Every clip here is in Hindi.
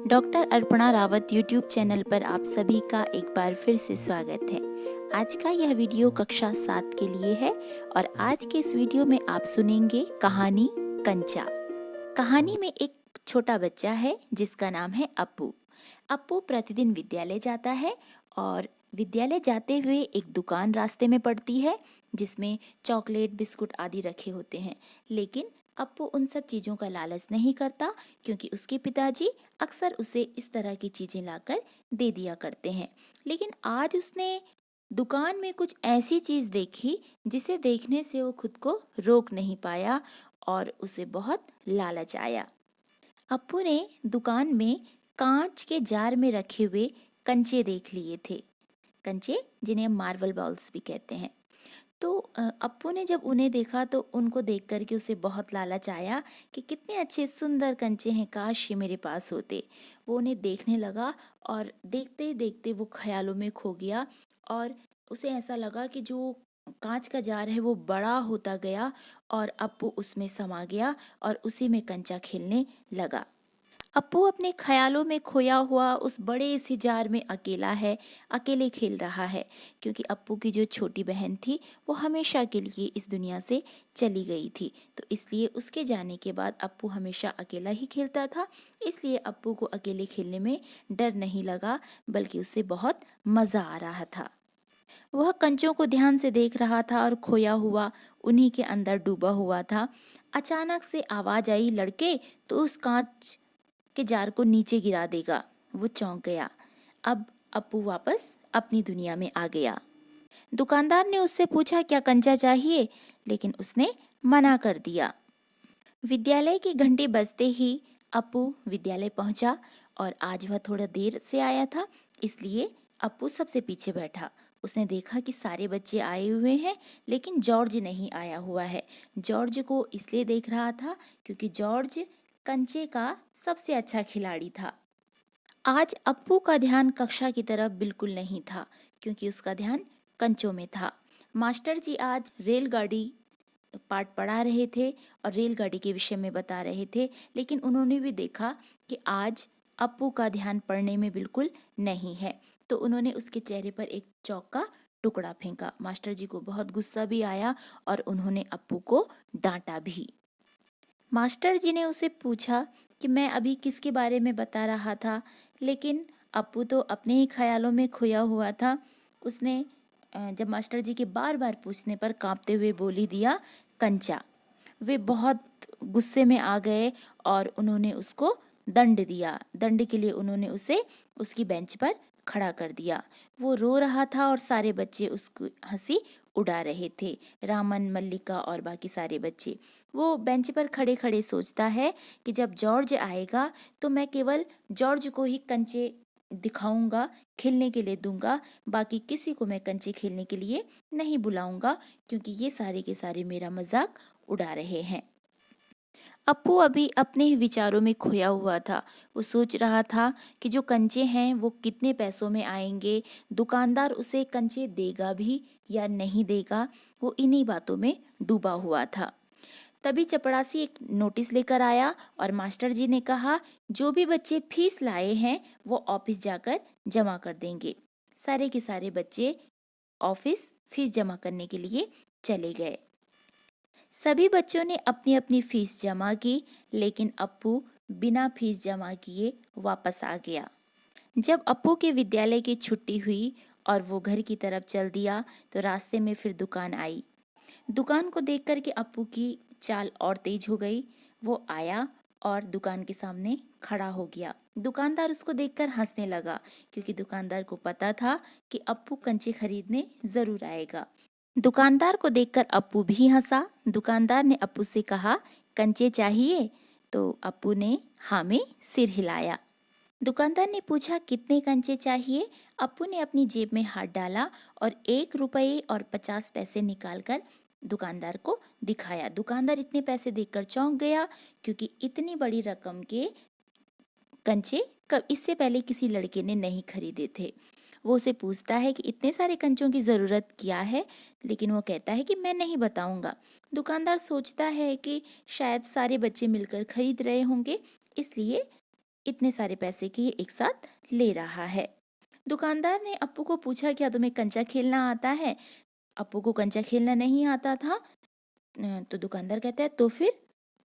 Doctor Arpana Rawat YouTube channel पर आप सभी का एक बार फिर से स्वागत है। आज का यह वीडियो कक्षा 7 के लिए है और आज के इस वीडियो में आप सुनेंगे कहानी कंचा। कहानी में एक छोटा बच्चा है जिसका नाम है अप्पू। अप्पू प्रतिदिन विद्यालय जाता है और विद्यालय जाते हुए एक दुकान रास्ते में पड़ती है जिसमें चॉकलेट, बिस्कुट आदि रखे होते हैं। लेकिन अप्पू उन सब चीज़ों का लालच नहीं करता क्योंकि उसके पिताजी अक्सर उसे इस तरह की चीज़ें लाकर दे दिया करते हैं। लेकिन आज उसने दुकान में कुछ ऐसी चीज़ देखी जिसे देखने से वो खुद को रोक नहीं पाया और उसे बहुत लालच आया। अप्पू ने दुकान में कांच के जार में रखे हुए कंचे देख लिए थे। कंचे जिन्हें मार्बल बॉल्स भी कहते हैं। तो अप्पू ने जब उन्हें देखा तो उनको देख कर के उसे बहुत लालच आया कि कितने अच्छे सुंदर कंचे हैं, काश ये मेरे पास होते। वो उन्हें देखने लगा और देखते ही देखते वो ख्यालों में खो गया और उसे ऐसा लगा कि जो कांच का जार है वो बड़ा होता गया और अप्पू उसमें समा गया और उसी में कंचा खेलने लगा। अप्पू अपने ख्यालों में खोया हुआ उस बड़े से जार में अकेला है, अकेले खेल रहा है क्योंकि अप्पू की जो छोटी बहन थी वो हमेशा के लिए इस दुनिया से चली गई थी। तो इसलिए उसके जाने के बाद अप्पू हमेशा अकेला ही खेलता था। इसलिए अप्पू को अकेले खेलने में डर नहीं लगा बल्कि उसे बहुत मज़ा आ रहा था। वह कंचों को ध्यान से देख रहा था और खोया हुआ उन्हीं के अंदर डूबा हुआ था। अचानक से आवाज़ आई, लड़के तो उस कांच के जार को नीचे गिरा देगा। वो चौंक गया। अब अप्पू वापस अपनी दुनिया में आ गया। दुकानदार ने उससे पूछा क्या कंचा चाहिए, लेकिन उसने मना कर दिया। विद्यालय की घंटी बजते ही अप्पू विद्यालय पहुंचा और आज वह थोड़ा देर से आया था, इसलिए अप्पू सबसे पीछे बैठा। उसने देखा कि सारे बच्चे आए हुए हैं लेकिन जॉर्ज नहीं आया हुआ है। जॉर्ज को इसलिए देख रहा था क्योंकि जॉर्ज कंचे का सबसे अच्छा खिलाड़ी था। आज अप्पू का ध्यान कक्षा की तरफ बिल्कुल नहीं था क्योंकि उसका ध्यान कंचों में था। मास्टर जी आज रेलगाड़ी पाठ पढ़ा रहे थे और रेलगाड़ी के विषय में बता रहे थे, लेकिन उन्होंने भी देखा कि आज अप्पू का ध्यान पढ़ने में बिल्कुल नहीं है। तो उन्होंने उसके चेहरे पर एक चौक का टुकड़ा फेंका। मास्टर जी को बहुत गुस्सा भी आया और उन्होंने अप्पू को डांटा भी। मास्टर जी ने उसे पूछा कि मैं अभी किसके बारे में बता रहा था, लेकिन अप्पू तो अपने ही ख्यालों में खोया हुआ था। उसने जब मास्टर जी के बार बार पूछने पर कांपते हुए बोली दिया, कंचा। वे बहुत गुस्से में आ गए और उन्होंने उसको दंड दिया। दंड के लिए उन्होंने उसे उसकी बेंच पर खड़ा कर दिया। वो रो रहा था और सारे बच्चे उसको हंसी उड़ा रहे थे, रामन, मल्लिका और बाकी सारे बच्चे। वो बेंच पर खड़े खड़े सोचता है कि जब जॉर्ज आएगा तो मैं केवल जॉर्ज को ही कंचे दिखाऊंगा, खेलने के लिए दूंगा, बाकी किसी को मैं कंचे खेलने के लिए नहीं बुलाऊंगा क्योंकि ये सारे के सारे मेरा मजाक उड़ा रहे हैं। अप्पू अभी अपने ही विचारों में खोया हुआ था। वो सोच रहा था कि जो कंचे हैं वो कितने पैसों में आएंगे, दुकानदार उसे कंचे देगा भी या नहीं देगा। वो इन्हीं बातों में डूबा हुआ था। तभी चपड़ासी एक नोटिस लेकर आया और मास्टर जी ने कहा, जो भी बच्चे फीस लाए हैं वो ऑफिस जाकर जमा कर देंगे। सारे के सारे बच्चे ऑफिस फीस जमा करने के लिए चले गए। सभी बच्चों ने अपनी अपनी फीस जमा की, लेकिन अप्पू बिना फीस जमा किए वापस आ गया। जब अप्पू के विद्यालय की छुट्टी हुई और वो घर की तरफ चल दिया तो रास्ते में फिर दुकान आई। दुकान को देख कर के अप्पू की चाल और तेज हो गई। वो आया और दुकान के सामने खड़ा हो गया। दुकानदार उसको देखकर हंसने लगा क्योंकि दुकानदार को पता था कि अप्पू कंचे खरीदने जरूर आएगा। दुकानदार को देखकर अप्पू भी हंसा। दुकानदार ने अप्पू से कहा, कंचे चाहिए? तो अप्पू ने हाँ में सिर हिलाया। दुकानदार ने पूछा, कितने कंचे चाहिए? अप्पू ने अपनी जेब में हाथ डाला और 1 रुपये और 50 पैसे निकालकर दुकानदार को दिखाया। दुकानदार इतने पैसे देखकर चौंक गया क्योंकि इतनी बड़ी रकम के कंचे कब इससे पहले किसी लड़के ने नहीं खरीदे थे। वो उसे पूछता है कि इतने सारे कंचों की ज़रूरत क्या है, लेकिन वो कहता है कि मैं नहीं बताऊंगा। दुकानदार सोचता है कि शायद सारे बच्चे मिलकर खरीद रहे होंगे, इसलिए इतने सारे पैसे के एक साथ ले रहा है। दुकानदार ने अप्पू को पूछा, क्या तुम्हें कंचा खेलना आता है? अप्पू को कंचा खेलना नहीं आता था। तो दुकानदार कहता है तो फिर?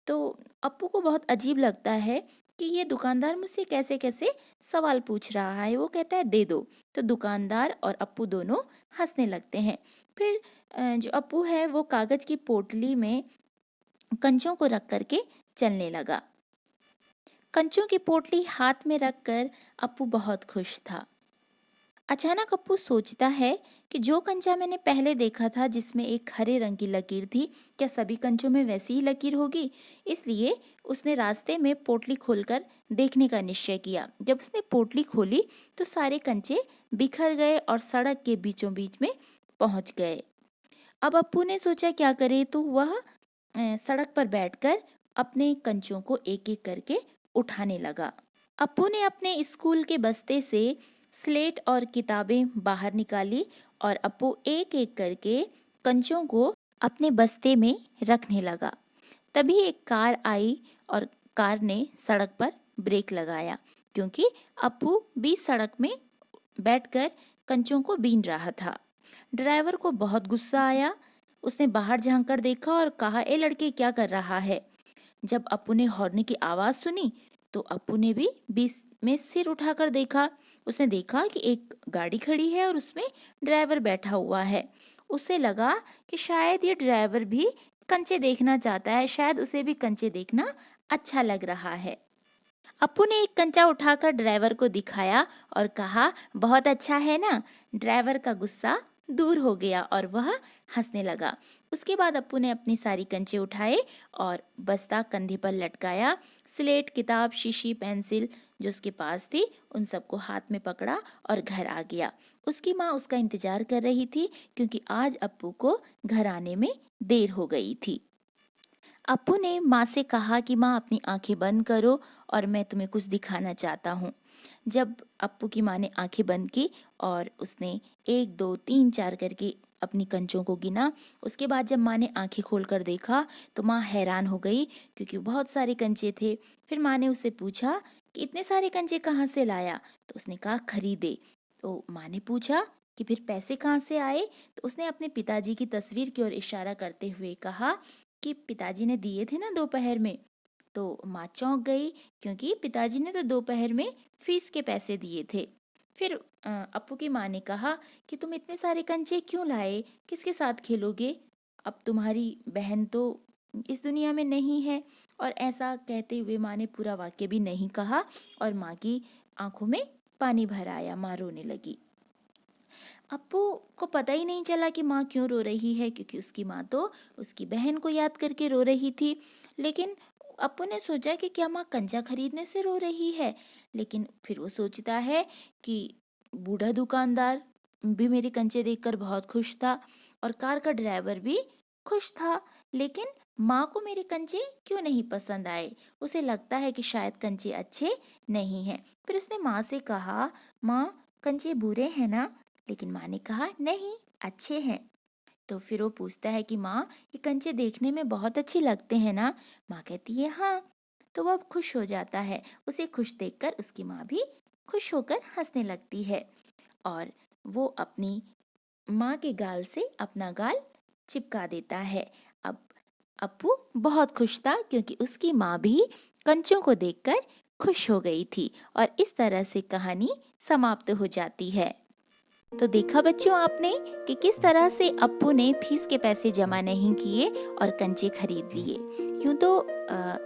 तो अप्पू को बहुत अजीब लगता है कि ये दुकानदार मुझसे कैसे कैसे सवाल पूछ रहा है। वो कहता है दे दो। तो दुकानदार और अप्पू दोनों हंसने लगते हैं। फिर जो अप्पू है वो कागज की पोटली में कंचों को रख करके चलने लगा। कंचों की पोटली हाथ में रखकर अप्पू बहुत खुश था। अचानक अप्पू सोचता है कि जो कंचा मैंने पहले देखा था जिसमें एक हरे रंग की लकीर थी, क्या सभी कंचों में वैसी ही लकीर होगी? इसलिए उसने रास्ते में पोटली खोलकर देखने का निश्चय किया। जब उसने पोटली खोली तो सारे कंचे बिखर गए और सड़क के बीचों बीच में पहुंच गए। अब अप्पू ने सोचा क्या करे, तो वह सड़क पर बैठकर अपने कंचों को एक एक करके उठाने लगा। अप्पू ने अपने स्कूल के बस्ते से स्लेट और किताबें बाहर निकाली और अप्पू एक एक करके कंचों को अपने बस्ते में रखने लगा। तभी एक कार आई और कार ने सड़क पर ब्रेक लगाया, क्योंकि अप्पू बीच सड़क में बैठकर कंचों को बीन रहा था। ड्राइवर को बहुत गुस्सा आया। उसने बाहर झांक कर देखा और कहा, ए लड़के, क्या कर रहा है? जब अप्पू ने हॉर्न की आवाज सुनी तो अप्पू ने भी बीच में सिर उठाकर देखा। उसने देखा कि एक गाड़ी खड़ी है और उसमें ड्राइवर बैठा हुआ है। उसे लगा कि शायद ये ड्राइवर भी कंचे देखना चाहता है, शायद उसे भी कंचे देखना अच्छा लग रहा है। अप्पू ने एक कंचा उठाकर ड्राइवर को दिखाया और कहा, बहुत अच्छा है ना? ड्राइवर का गुस्सा दूर हो गया और वह हंसने लगा। उसके बाद अप्पू ने अपनी सारी कंचे उठाए और बस्ता कंधे पर लटकाया। स्लेट, किताब, शीशी, पेंसिल जो उसके पास थी उन सबको हाथ में पकड़ा और घर आ गया। उसकी माँ उसका इंतजार कर रही थी, क्योंकि आज अप्पू को घर आने में देर हो गई थी। अप्पू ने माँ से कहा कि माँ, अपनी आंखें बंद करो और मैं तुम्हें कुछ दिखाना चाहता हूँ। जब अप्पू की माँ ने आंखें बंद की और उसने 1 2 3 4 करके अपनी कंचों को गिना, उसके बाद जब माँ ने आंखें खोलकर देखा तो माँ हैरान हो गई, क्योंकि बहुत सारे कंचे थे। फिर माँ ने उससे पूछा कि इतने सारे कंचे कहाँ से लाया? तो उसने कहा खरीदे। तो माँ ने पूछा कि फिर पैसे कहाँ से आए? तो उसने अपने पिताजी की तस्वीर की ओर इशारा करते हुए कहा कि पिताजी ने दिए थे ना दोपहर में। तो माँ चौंक गई, क्योंकि पिताजी ने तो दोपहर में फीस के पैसे दिए थे। फिर अप्पू की माँ ने कहा कि तुम इतने सारे कंचे क्यों लाए? किसके साथ खेलोगे? अब तुम्हारी बहन तो इस दुनिया में नहीं है। और ऐसा कहते हुए माँ ने पूरा वाक्य भी नहीं कहा और माँ की आंखों में पानी भर आया। माँ रोने लगी। अप्पू को पता ही नहीं चला कि माँ क्यों रो रही है, क्योंकि उसकी माँ तो उसकी बहन को याद करके रो रही थी। लेकिन अप्पू ने सोचा कि क्या माँ कंचा खरीदने से रो रही है? लेकिन फिर वो सोचता है कि बूढ़ा दुकानदार भी मेरे कंचे देखकर बहुत खुश था और कार का ड्राइवर भी खुश था, लेकिन माँ को मेरे कंचे क्यों नहीं पसंद आए? उसे लगता है कि शायद कंचे अच्छे नहीं हैं। फिर उसने माँ से कहा, माँ, कंचे बुरे हैं ना? लेकिन माँ ने कहा, नहीं, अच्छे हैं। तो फिर वो पूछता है कि माँ, ये कंचे देखने में बहुत अच्छे लगते हैं ना? माँ कहती है हाँ। तो वह खुश हो जाता है। उसे खुश देखकर उसकी माँ भी खुश होकर हंसने लगती है और वो अपनी माँ के गाल से अपना गाल चिपका देता है। अब अप्पू बहुत खुश था, क्योंकि उसकी माँ भी कंचों को देखकर खुश हो गई थी। और इस तरह से कहानी समाप्त हो जाती है। तो देखा बच्चों आपने कि किस तरह से अप्पू ने फीस के पैसे जमा नहीं किए और कंचे खरीद लिए। यूँ तो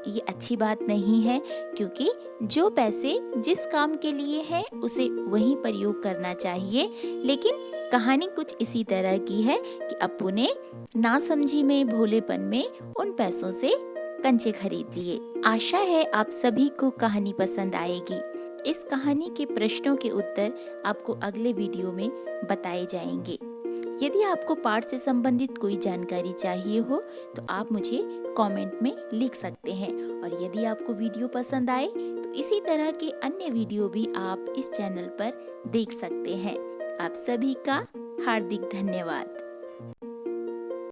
ये अच्छी बात नहीं है, क्योंकि जो पैसे जिस काम के लिए हैं उसे वही प्रयोग करना चाहिए। लेकिन कहानी कुछ इसी तरह की है कि अप्पू ने नासमझी में, भोलेपन में उन पैसों से कंचे खरीद लिए। आशा है आप सभी को कहानी पसंद आएगी। इस कहानी के प्रश्नों के उत्तर आपको अगले वीडियो में बताए जाएंगे। यदि आपको पाठ से संबंधित कोई जानकारी चाहिए हो तो आप मुझे कमेंट में लिख सकते हैं। और यदि आपको वीडियो पसंद आए तो इसी तरह के अन्य वीडियो भी आप इस चैनल पर देख सकते हैं। आप सभी का हार्दिक धन्यवाद।